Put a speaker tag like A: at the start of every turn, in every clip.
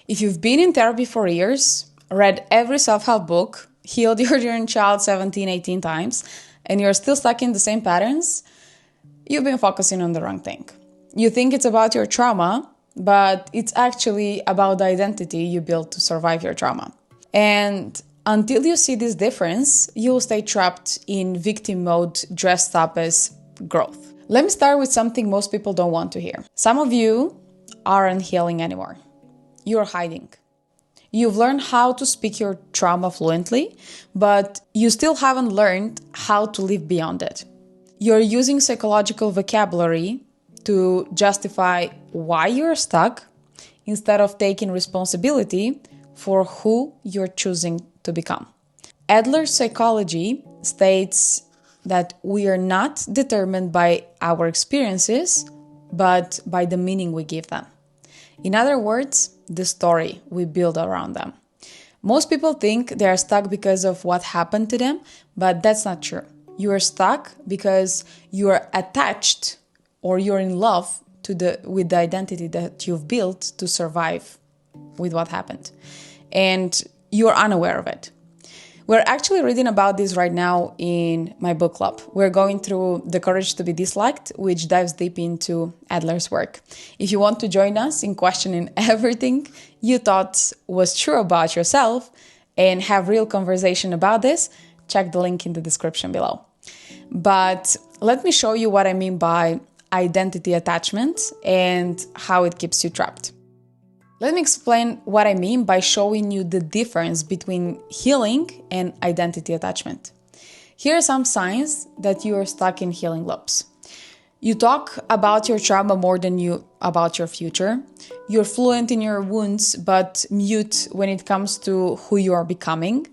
A: If you've been in therapy for years, read every self-help book, healed your inner child 17, 18 times, and you're still stuck in the same patterns, you've been focusing on the wrong thing. You think it's about your trauma, but it's actually about the identity you built to survive your trauma. And until you see this difference, you'll stay trapped in victim mode dressed up as growth. Let me start with something most people don't want to hear. Some of you aren't healing anymore. You're hiding. You've learned how to speak your trauma fluently, but you still haven't learned how to live beyond it. You're using psychological vocabulary to justify why you're stuck instead of taking responsibility for who you're choosing to become. Adler's psychology states that we are not determined by our experiences, but by the meaning we give them. In other words, the story we build around them. Most people think they are stuck because of what happened to them, but that's not true. You are stuck because you are attached or you're in love with the identity that you've built to survive with what happened. And you're unaware of it. We're actually reading about this right now in my book club. We're going through The Courage to be Disliked, which dives deep into Adler's work. If you want to join us in questioning everything you thought was true about yourself and have real conversation about this, check the link in the description below. But let me show you what I mean by identity attachment and how it keeps you trapped. Let me explain what I mean by showing you the difference between healing and identity attachment. Here are some signs that you are stuck in healing loops. You talk about your trauma more than about your future. You're fluent in your wounds, but mute when it comes to who you are becoming.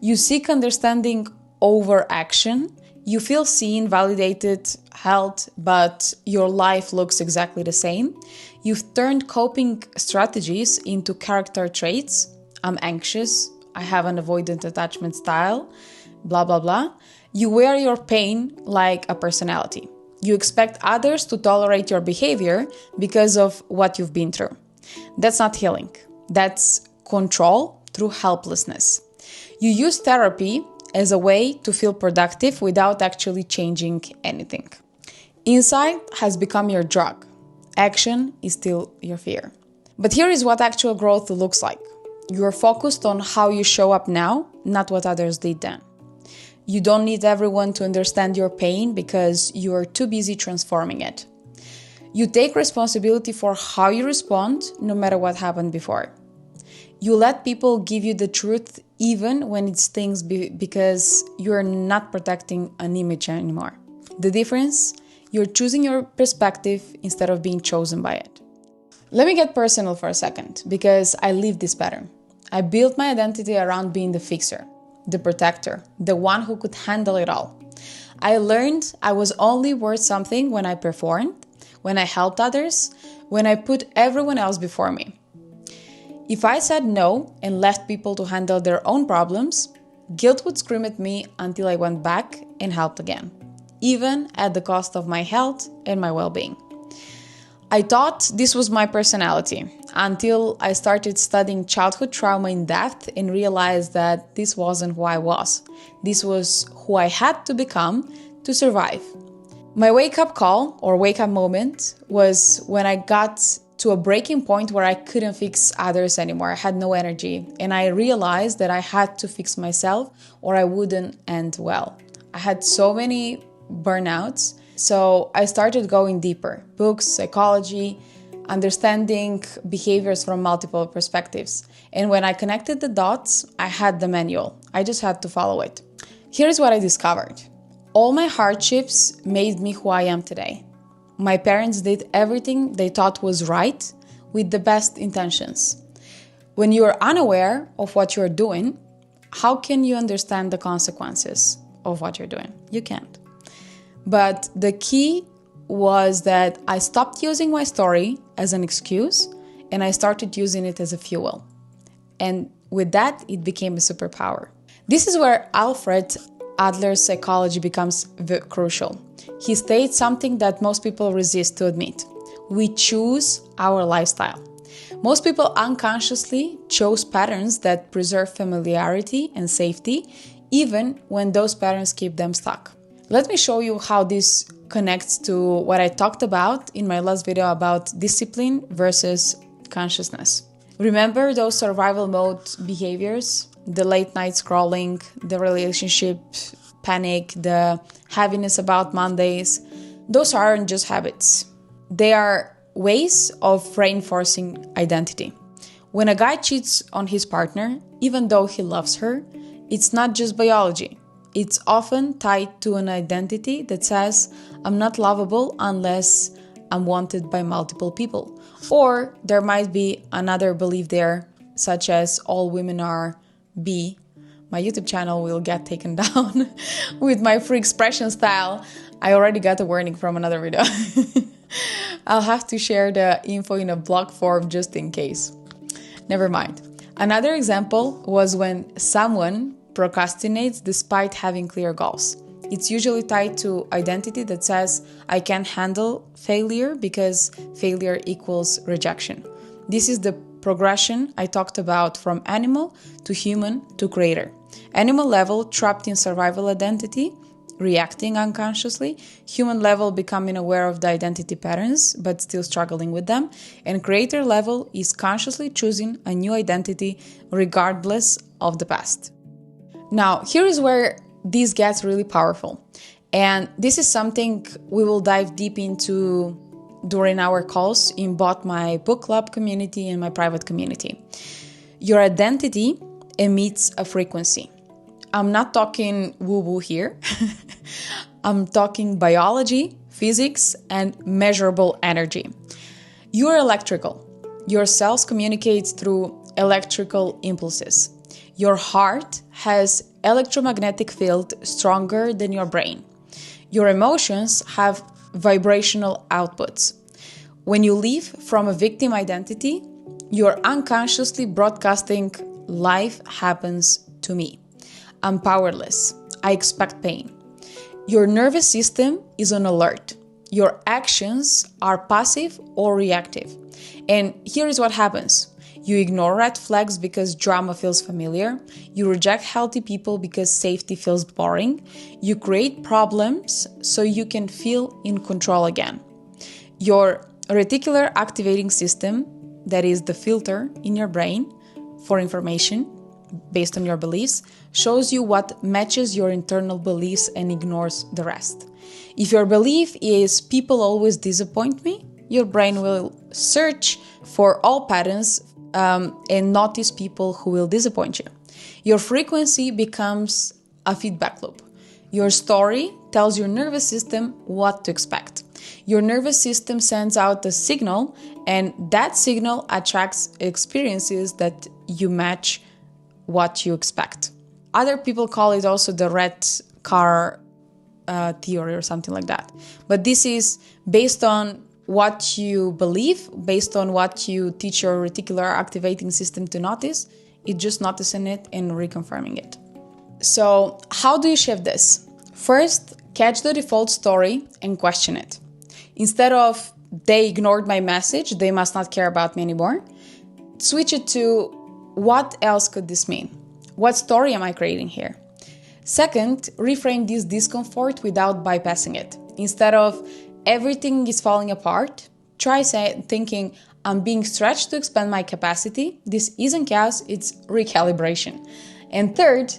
A: You seek understanding over action. You feel seen, validated, held, but your life looks exactly the same. You've turned coping strategies into character traits. I'm anxious. I have an avoidant attachment style. Blah, blah, blah. You wear your pain like a personality. You expect others to tolerate your behavior because of what you've been through. That's not healing. That's control through helplessness. You use therapy as a way to feel productive without actually changing anything. Insight has become your drug. Action is still your fear. But here is what actual growth looks like. You are focused on how you show up now, not what others did then. You don't need everyone to understand your pain because you are too busy transforming it. You take responsibility for how you respond, no matter what happened before. You let people give you the truth even when it stings because you're not protecting an image anymore. The difference? You're choosing your perspective instead of being chosen by it. Let me get personal for a second because I live this pattern. I built my identity around being the fixer, the protector, the one who could handle it all. I learned I was only worth something when I performed, when I helped others, when I put everyone else before me. If I said no and left people to handle their own problems, guilt would scream at me until I went back and helped again, even at the cost of my health and my well-being. I thought this was my personality until I started studying childhood trauma in depth and realized that this wasn't who I was. This was who I had to become to survive. My wake-up call or wake-up moment was when I got to a breaking point where I couldn't fix others anymore. I had no energy, and I realized that I had to fix myself or I wouldn't end well. I had so many burnouts, so I started going deeper. Books, psychology, understanding behaviors from multiple perspectives. And when I connected the dots, I had the manual. I just had to follow it. Here's what I discovered. All my hardships made me who I am today. My parents did everything they thought was right with the best intentions. When you are unaware of what you're doing, how can you understand the consequences of what you're doing? You can't. But the key was that I stopped using my story as an excuse and I started using it as a fuel. And with that, it became a superpower. This is where Adler's psychology becomes crucial. He states something that most people resist to admit. We choose our lifestyle. Most people unconsciously chose patterns that preserve familiarity and safety, even when those patterns keep them stuck. Let me show you how this connects to what I talked about in my last video about discipline versus consciousness. Remember those survival mode behaviors? The late night scrolling, the relationship panic, the heaviness about Mondays. Those aren't just habits. They are ways of reinforcing identity. When a guy cheats on his partner, even though he loves her, it's not just biology. It's often tied to an identity that says, I'm not lovable unless I'm wanted by multiple people. Or there might be another belief there, such as all women are B. My YouTube channel will get taken down with my free expression style. I already got a warning from another video. I'll have to share the info in a blog form just in case. Never mind. Another example was when someone procrastinates despite having clear goals. It's usually tied to identity that says, I can't handle failure because failure equals rejection. This is the progression I talked about from animal to human to creator. Animal level, trapped in survival identity, reacting unconsciously. Human level, becoming aware of the identity patterns, but still struggling with them. And creator level is consciously choosing a new identity regardless of the past. Now, here is where this gets really powerful. And this is something we will dive deep into during our calls in both my book club community and my private community. Your identity emits a frequency. I'm not talking woo-woo here. I'm talking biology, physics, and measurable energy. You're electrical. Your cells communicate through electrical impulses. Your heart has electromagnetic field stronger than your brain. Your emotions have vibrational outputs. When you live from a victim identity, you're unconsciously broadcasting, life happens to me. I'm powerless. I expect pain. Your nervous system is on alert. Your actions are passive or reactive. And here is what happens. You ignore red flags because drama feels familiar. You reject healthy people because safety feels boring. You create problems so you can feel in control again. Your reticular activating system, that is the filter in your brain for information based on your beliefs, shows you what matches your internal beliefs and ignores the rest. If your belief is people always disappoint me, your brain will search for all patterns and notice people who will disappoint you. Your frequency becomes a feedback loop. Your story tells your nervous system what to expect. Your nervous system sends out a signal, and that signal attracts experiences that you match what you expect. Other people call it also the red car theory or something like that. But this is based on what you believe, based on what you teach your reticular activating system to notice. It's just noticing it and reconfirming it. So how do you shift this? First, catch the default story and question it. Instead of they ignored my message, they must not care about me anymore, switch it to what else could this mean? What story am I creating here? Second, reframe this discomfort without bypassing it. Instead of everything is falling apart, try thinking, I'm being stretched to expand my capacity. This isn't chaos, it's recalibration. And third,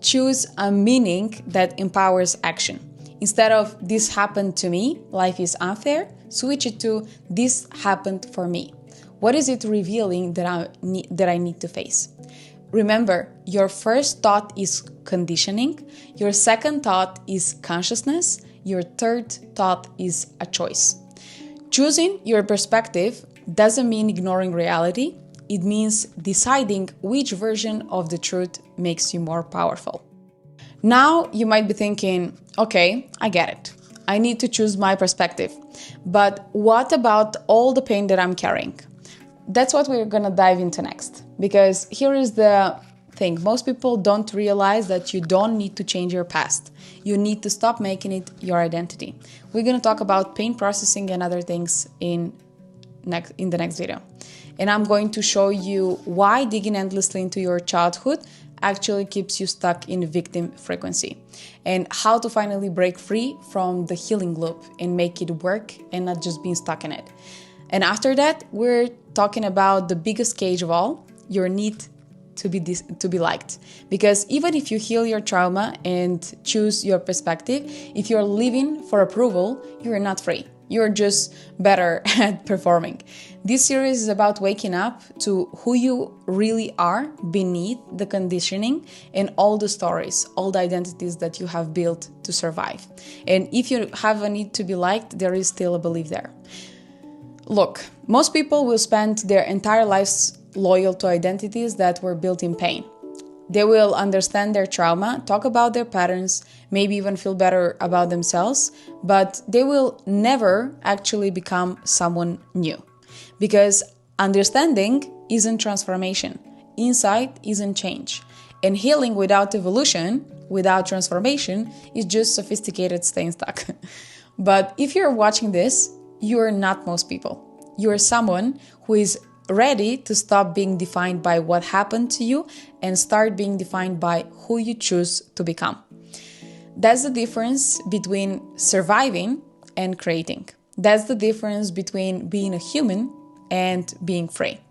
A: choose a meaning that empowers action. Instead of this happened to me, life is unfair, switch it to this happened for me. What is it revealing that I need to face? Remember, your first thought is conditioning, your second thought is consciousness, your third thought is a choice. Choosing your perspective doesn't mean ignoring reality. It means deciding which version of the truth makes you more powerful. Now you might be thinking, okay, I get it. I need to choose my perspective. But what about all the pain that I'm carrying? That's what we're going to dive into next. Because here is the thing. Most people don't realize that you don't need to change your past. You need to stop making it your identity. We're going to talk about pain processing and other things in in the next video. And I'm going to show you why digging endlessly into your childhood actually keeps you stuck in victim frequency, and how to finally break free from the healing loop and make it work and not just being stuck in it. And after that, we're talking about the biggest cage of all, your need to be liked. Because even if you heal your trauma and choose your perspective, if you're living for approval, you're not free. You're just better at performing. This series is about waking up to who you really are beneath the conditioning and all the stories, all the identities that you have built to survive. And if you have a need to be liked, there is still a belief there. Look, most people will spend their entire lives loyal to identities that were built in pain. They will understand their trauma, talk about their patterns, maybe even feel better about themselves, but they will never actually become someone new. Because understanding isn't transformation, insight isn't change, and healing without evolution, without transformation, is just sophisticated staying stuck. But if you're watching this, you're not most people. You're someone who is ready to stop being defined by what happened to you and start being defined by who you choose to become. That's the difference between surviving and creating. That's the difference between being a human and being free.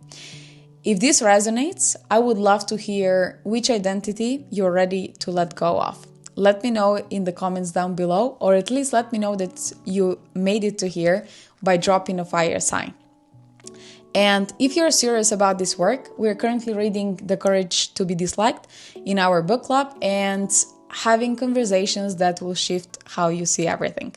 A: If this resonates, I would love to hear which identity you're ready to let go of. Let me know in the comments down below, or at least let me know that you made it to here by dropping a fire sign. And if you're serious about this work, we're currently reading The Courage to be Disliked in our book club and having conversations that will shift how you see everything.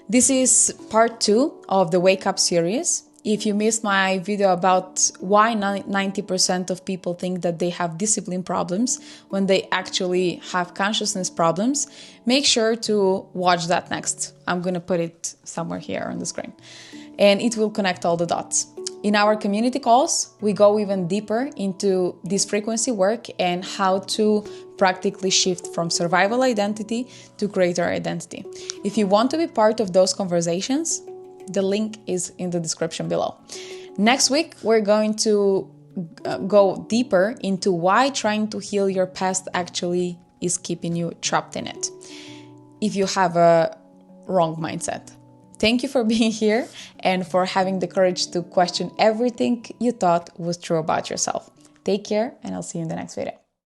A: This is part 2 of the Wake Up series. If you missed my video about why 90% of people think that they have discipline problems when they actually have consciousness problems, make sure to watch that next. I'm going to put it somewhere here on the screen, and it will connect all the dots. In our community calls, we go even deeper into this frequency work and how to practically shift from survival identity to creator identity. If you want to be part of those conversations, the link is in the description below. Next week, we're going to go deeper into why trying to heal your past actually is keeping you trapped in it, if you have a wrong mindset. Thank you for being here and for having the courage to question everything you thought was true about yourself. Take care, and I'll see you in the next video.